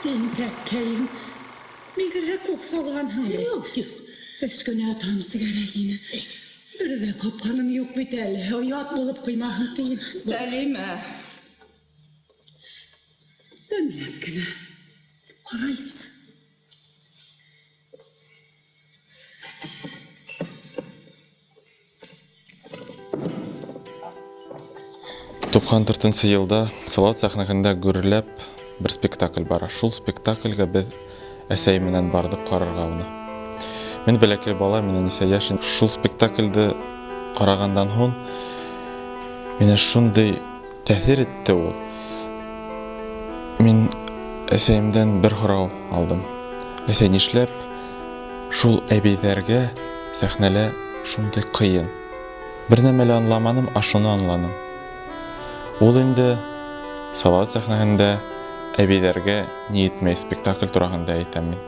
Тәккәйім, мегірі көп қалғанын жоқ. Үскіне атам сигарагені. Бірді қапқаным жоқ бет әлі. Ұят болып қоймағын дейім. Сәлима. Дөмлеккіні. Қараймыз. Тупқан 4 елда Салауат сахнасында көріліп бір спектакль бара. Шул спектакльға біз әсәй менен бардық қарарға уны. Мен бәләкәй бала, менен исә яшын. Шул спектакльді қарағандан һуң менә шундый тәэсир итте ул. Мин әсәйемдән бер һорау алдым. Әсәй, нишләп шул әбейҙәргә сәхнәлә шундый ҡыйын? Бер нәмәле аңламаным, шуны аңланым. Ул инде Салауат сәхнәһендә әбейҙәргә ни етмәй спектакль тураһында әйтәм мин.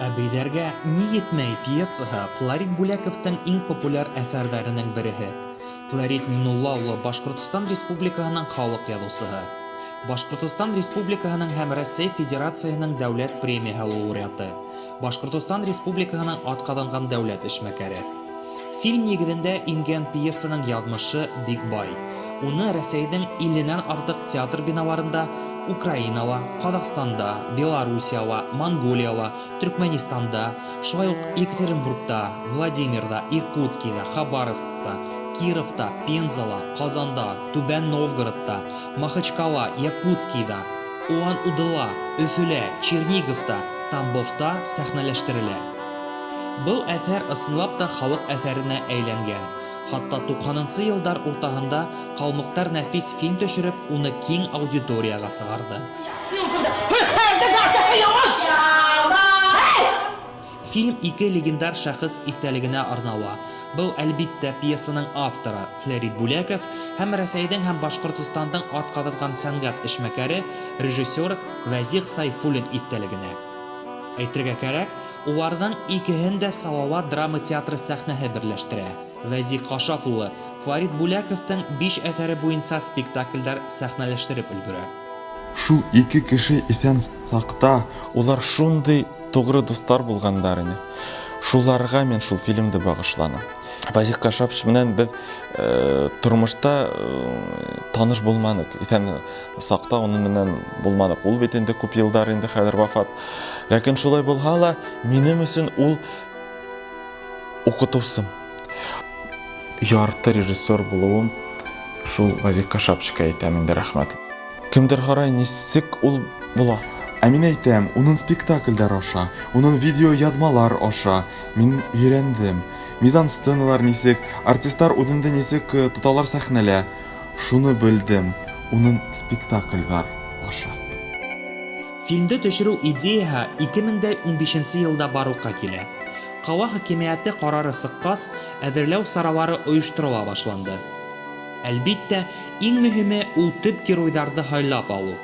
Әбейҙәргә ни етмәй пьесаһы Флорид Бүләковтың иң популяр әҫәрҙәренең береһе. Флорид Миңнулла улы Башҡортостан Республикаһының халыҡ яҙыусыһы. Башҡортостан Республикаһының һәм Рәсәй Федерацияһының дәүләт премияһы лауреаты. Башҡортостан Республикаһының атҡаҙанған дәүләт эшмәкәре. Фильм нигеҙендә ингән пьесаның яҙмышы бик бай. Уны Рәсәйҙең 50-нән артыҡ театр биналарында, Украинала, Ҡаҙағстанда, Белоруссияла, Монголияла, Төркмәнистанда, шулай уҡ Екатеринбургта, Владимирҙа, Иркутскиҙа, Хабаровскта, Кировта, Пензала, Ҡазанда, Түбән Новгородта, Махачкала, Якутскиҙа, Улан-Удыла, Өфөлә, Черниговта, Тамбовта сәхнәләштерелә. Был әҫәр ысынлап та халыҡ әҫәренә әйләнгән. Хатта 90-нсы йылдар уртаһында ҡалмыҡтар нәфис фильм төшөрөп, уны киң аудиторияға сығарҙы. Фильм 2 легендар шәхес иҫтәлегенә арнала. Был, әлбиттә, пьесаның авторы Флорид Бүләков һәм Рәсәйҙең һәм Башҡортостандың атҡаҙанған сәнғәт эшмәкәре режиссер Вәзих Сайфуллин иҫтәлегенә. Әйтергә кәрәк, уларҙың икеһен дә Салауат драма театры сәхнәһе берләштерә. Вәзих Ҡашап улы Флорид Бүләковтың 5 әҫәре буйынса спектаклдәр сәхнәләштереп өлгөрә. Шул ике кеше иҫән саҡта улар шундый туғры дуҫтар булғандар ине. Шуларға мен шул фильмды бағышланым. Вәзих Ҡашап менән беҙ тормошта таныш булманык. Иҫән саҡта уның менән булманык. Ул бит инде күп йылдар инде хәҙер вафат. Ләкин шулай булһа ла, минем өсөн ул уҡытыусым. Ярты режиссер булыуым шул Вәзих Ҡашапчыға әйтәм инде рәхмәт. Кемдер һорай, нисек ул була? Ә мин әйтәм, уның спектакльдәр аша, уның видео яҙмалар аша мин өйрәндем. Мизансценалар нисек, артисттар үҙенде нисек тоталар сәхнәлә, шуны белдем уның спектакльдәр аша. Фильмды төшөрөү идеяһы 2015 йылда барлыҡҡа килә. Ҡала хакимиәте ҡарары сыҡҡас, әҙерләү саралары ойошторола башланды. Әлбиттә, иң мөһиме ул төп геройҙарҙы һайлап алыу.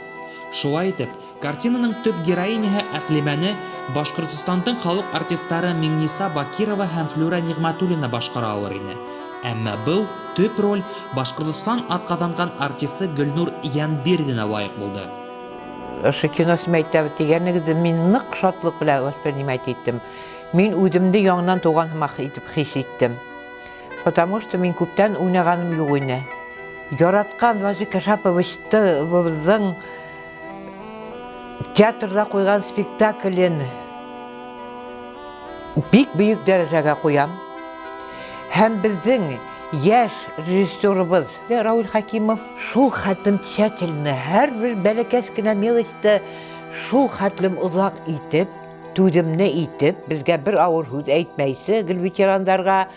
Шулай итеп, картинаның төп героиняһы Әҡлимәне Башҡортостандың халыҡ артистары Миңниса Бакирова һәм Флюра Ниғмәтуллина башҡара алыр ине. Әммә был төп роль Башҡортостан атҡаҙанған артисы Гөлнур Йәнбирҙина лайыҡ булды. Ошо киносыма әйтәбеҙ тигәнегеҙҙе мин ныҡ шатлыҡ белән воспринимать иттем. Мин үҙемде яңынан тыуған һымаҡ итеп хис иттем. Потому что мин күптән уйнағаным юҡ ине. Яратҡан Вәзих Ҡашаповичты беҙҙең театрҙа ҡуйған спектаклен бик бейек дәрәжәгә ҡуям. Һәм беҙҙең йәш режиссерыбыҙ Рауил Хакимов шул хәтлем тщательны, һәр бер бәләкәс кенә мелочты шул хәтлем оҙаҡ итеп, түземне итеп, безгә бер авыр һүз әйтмәйсе, гел ветерандарга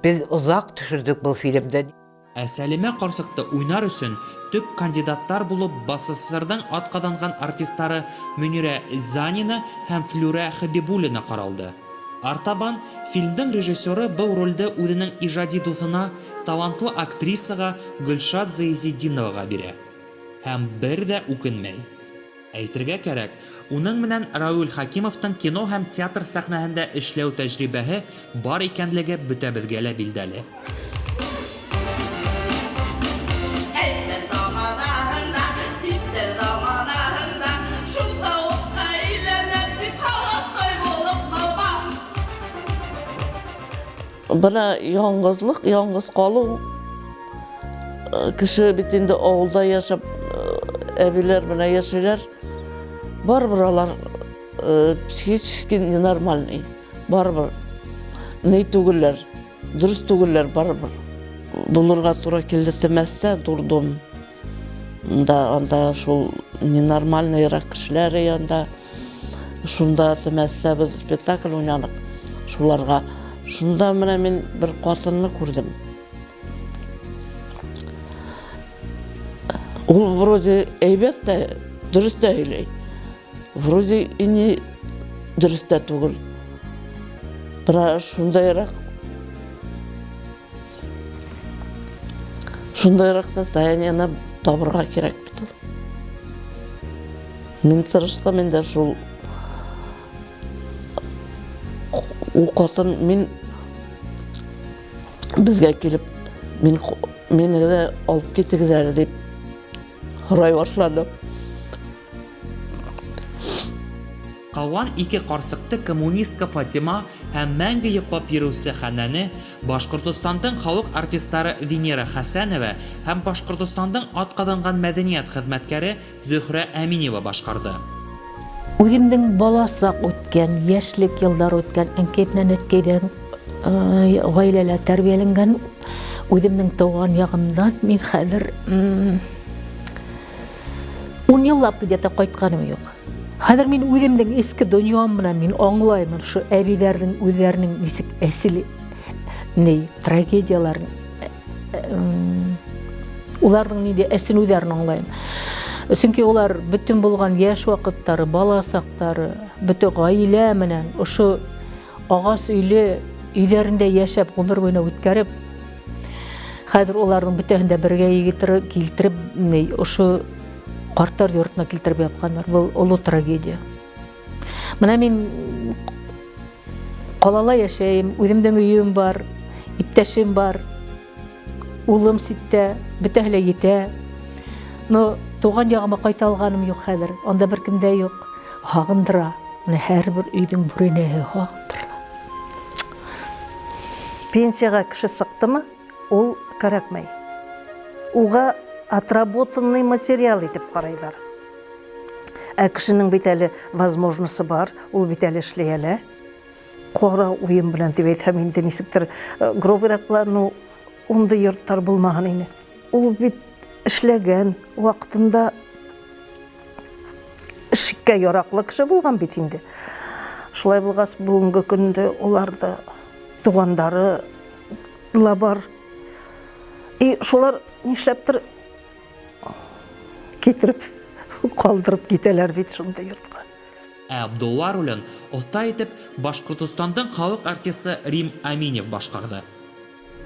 без озак төшердек был фильмда. Ә Сәлимә ҡарсыҡты уйнар өсөн төп кандидаттар булып БССР-ның атҡаҙанған артистары Мөнирә Занина һәм Флүрә Хәбибуллина ҡаралды. Артабан фильмдың режиссеры был ролде үҙенең ижади дуҫына, талантлы актрисаға Гөлшат Заизетдиноваға бирә. Һәм бер дә үкенмәй. Әйтергә кәрәк, уның менән Рауил Хакимовтың кино һәм театр сәхнәһендә эшләү тәҗрибәһе бар икәнлеге бөтәбеҙгә лә билдәле. Bana yalnız kalı. Kişi bitinde oğulda yaşap, eviler bana yaşaylar. Var buralar hiç normal değil. Var. Ne tugüller, dürüst tugüller var. Bulurga tura kildirtemezse durdum. Anda şu nenormalny Irak kişileri yanda şunda temezse biz spektakl oynadık. Şularga. Şunda men bir qatınını gördüm. Ol вроде әйбәт тә, дөрес тә һөйләй. Вроде ине дөрес тә түгел. Бара шундайрак состояниене табырга кирәк бит ул. Мин тырыштым инде шул Укатын мин безгә килеп, мине дә алып китегез дип һорай башлады. Калган ике ҡарсыҡты коммунистка Фатима һәм мәңге йоҡлап йөрөүсе Хәнәне Башҡортостандың халыҡ артистары Венера Хәсәнова һәм Башҡортостандың атҡаҙанған мәҙәниәт хеҙмәткәре Зөһрә Әминева башҡарҙы. Үҙемдең баласаҡ үткән, йәшлек йылдар үткән, әнкәй менән әткәйҙән ғаиләлә тәрбиәләнгән, үҙемдең тыуған яғымдан мин хәҙер 10 йыллап где-то ҡайтҡаным юҡ. Хәҙер мин үҙемдең эске донъям менән мин аңлаймын шу әбейҙәрҙең үҙҙәренең нисек әсил трагедияларын, уларҙың ниндәй әсен үҙҙәрен аңлайым. Сөнки улар бөтөн булган яшь ваҡыттары, бала саҡтары, бөтөн ғаилә менән ошо ағас өйҙәрендә йәшәп, ғүмер буйына үткәреп, хәҙер уларҙың бөтәһен дә бергә килтереп, ошо ҡарттар йортона килтереп япҡандар. Был оло трагедия. Менә мин ҡалала йәшәйем, үҙемдең өйөм бар, иптәшем бар, улым ситтә, бөтәһе лә етә. Но туған яғыма ҡайта алғаным юҡ хәҙер. Анда бер кемдә юҡ. Һағындыра. Һәр бер өйҙөң бүренәһе һағындыра. Пенсияға кеше сыҡтымы, ул кәрәкмәй. Уға отработанный материал итеп ҡарайҙар. Ә кешенең бит әле возможносы бар, ул бит әле эшләй әле. Ҡара уйым белән тип әйтһәм инде нисектер грубыйыраҡ булһа, ундай йорттар булмаһын ине. Ул бит эшләгән ваҡытында эшкә яраҡлы кеше булған бит инде. Шулай булғас, бүгенге көндә уларҙы туғандары ла бар. И шулар нишләптер китереп, ҡалдырып китәләр бит шундай йортҡа. Ә Абдулла ролен оҫта итеп Башҡортостандың халыҡ артисы Рим Әминев башҡарҙы.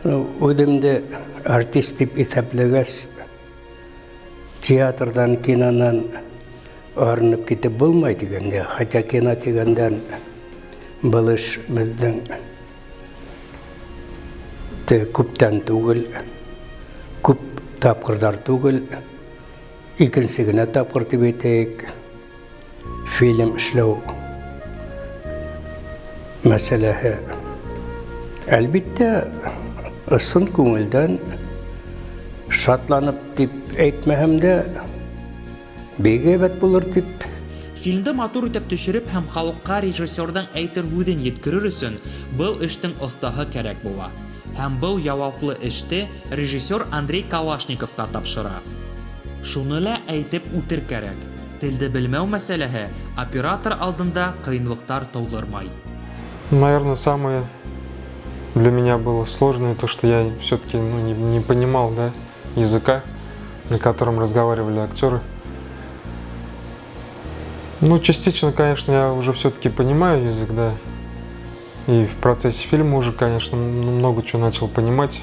Үҙемде артист дип иҫәпләгәс, театрдан, кинонан арынып китеп булмай дигәндә, хәтта кино тигәндән был эш беҙҙең күптән түгел, күп тапҡырҙар түгел, икенсе генә тапҡыр тип әйтәйек, фильм эшләү мәсьәләһе. Әлбиттә, ысын күңелдән шатланып дип әйтмәһәм дә, бик әйбәт булыр дип. Фильмды матур итеп төшөрөп һәм халыҡҡа режиссерҙың әйтер һүҙен еткерер өсөн был эштең оҫтаһы кәрәк була. Һәм был яуаплы эште режиссер Андрей Калашниковҡа тапшыра. Шуны ла әйтеп үтер кәрәк. Телде белмәү мәсьәләһе оператор алдында кыйынлыктар тудырмай. Наверное, самое для меня было сложное то, что я все-таки не понимал, да, языка, на котором разговаривали актеры. Ну, частично, конечно, я уже все-таки понимаю язык, да. И в процессе фильма уже, конечно, много чего начал понимать.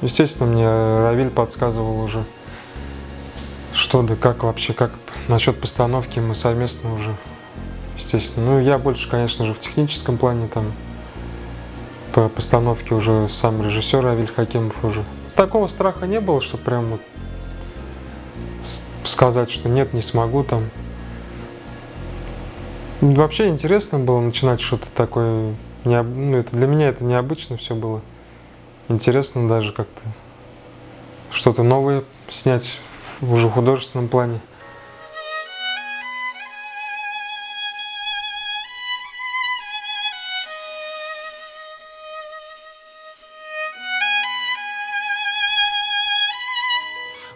Естественно, мне Равиль подсказывал уже, что да как вообще, как насчет постановки мы совместно уже, естественно. Ну, я больше, конечно же, в техническом плане, там, по постановке уже сам режиссер Равиль Хакимов уже. Такого страха не было, что прям вот сказать, что нет, не смогу там. Вообще интересно было начинать что-то такое, ну, это для меня это необычно все было. Интересно даже как-то что-то новое снять уже в художественном плане.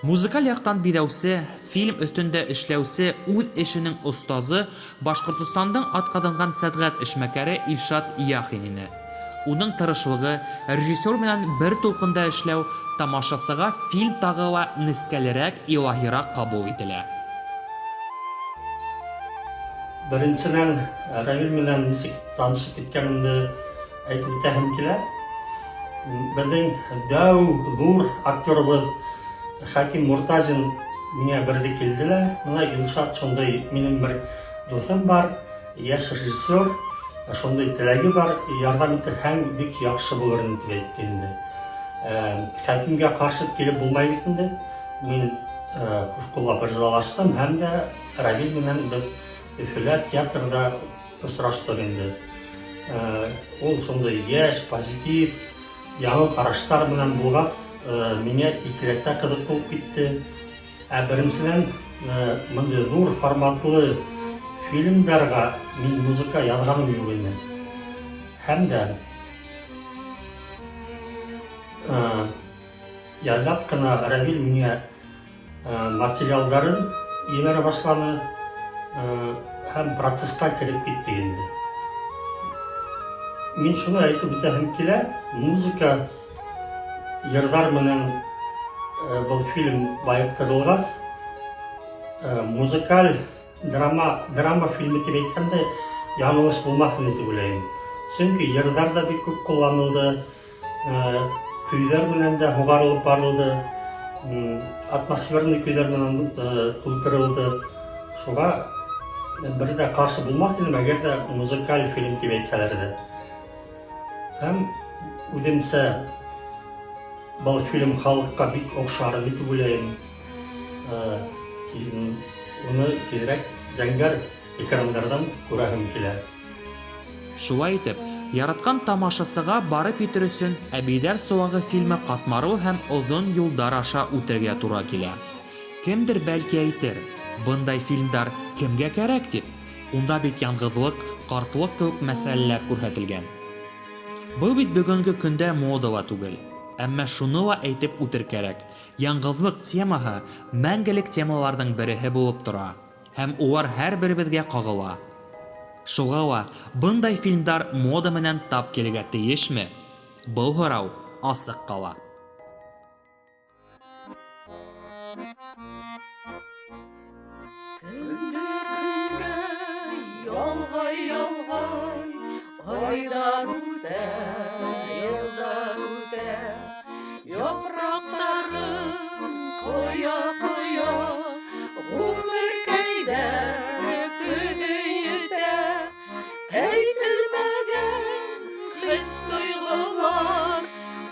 Музыкаль яктан биләүсе, фильм өстендә эшләүсе үз эшенең остазы Башкортостандың атказанган сәнгать эшмәкәре Илшат Яхин ине. Уның тырышлыгы, режиссер белән бер тулкында эшләү тамашасыга фильм тагыла нескәлерәк, илаһирак кабул ителә. Беренчедән, Равил менән ничек танышып киткәнемне әйтеп үтәһем килә. Безнең дәү зур актерыбыз Хаким Муртазин миңа берде килделәр. Менә Илшат шундай минем бер дусым бар, яшь режиссер, шундай теләге бар, ярдәм итәргә бик яхшы булыр дип әйткәнде. Хакимгә каршы килеп булмай бит инде. Мин кушкулла бер залаштым һәм дә Равил менән бер Өфөлә театрда очраштык инде. Ул шундай яшь, позитив, яңа караштар белән булгас, миңа икеләтә кызык булып китте. Беренчедән, мондый зур форматлы фильмларга мин музыка язганым юк инде. Һәм дә яйлап кына Равил миңа материалдарын ебәрә башлады һәм процесска кереп китте инде. Мин шуны әйтеп үтәһем килә, музыка йырдар менән был фильм байыктырылгас, музыкаль драма фильмы дип әйткәндә яңылыш булмасын дип уйлыйм. Чөнки йырдар да бик күп кулланылды, көйләр белән дә хугарылып барылды, атмосферный көйләр белән тултырылды. Шуңа бер дә каршы булмас идем, әгәр дә музыкаль фильм дип әйтсәләр дә. Һәм үземсә был фильм халыкка бик охшар дип уйлыйм. Уны тизрәк зәңгәр экраннардан күрәһем килә. Шулай итеп, яраткан тамашасыга барып итер өчен Әбидәр суагы фильмы катмарлы һәм озын юлдар аша үтәргә туры килә. Кемдер бәлки әйтер, бындай фильмдар кемгә кәрәк дип? Унда бит яңгызлык, картлык кебек мәсьәләләр күрсәтелгән. Бу бит бүгенге көндә модала түгел. Әмма шуны ла әйтеп үтер кәрәк. Яңгызлык темаһы мәңгелек темаларның береһе булып тора һәм улар һәрберебезгә кагыла. Шуңа ла бындай фильмдар мода менән тап килергә тиешме? Бу һорау асык кала. Aylar üte, yıllar üte, yapraklarım koya koya, umur kayda tüdüyüte, eğitilmegen his duygular,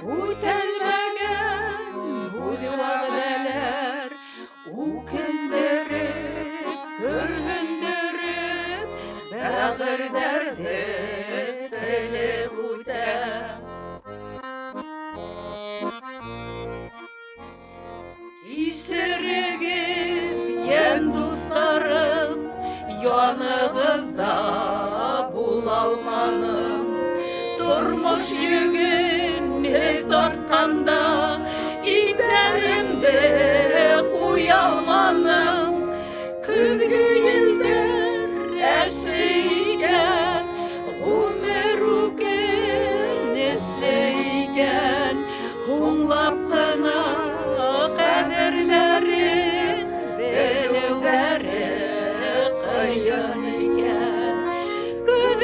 ütelmegen hudvaneler, ukendirip, görgündürüp, bağır derdi. İsirgim yen dostlarım, yanınızda bulalmanım. Durmuş yükün hep tartkanda, iplerimde kuyalmanım.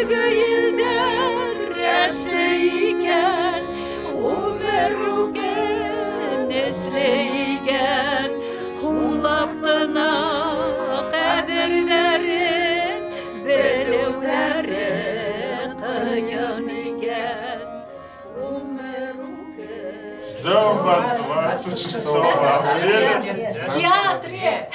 Әлгі елдер әсейген, өміруген әслейген, Хулап қына қадірлерін, білеулері қиын еген. Ждем вас 26 апреля. В театре!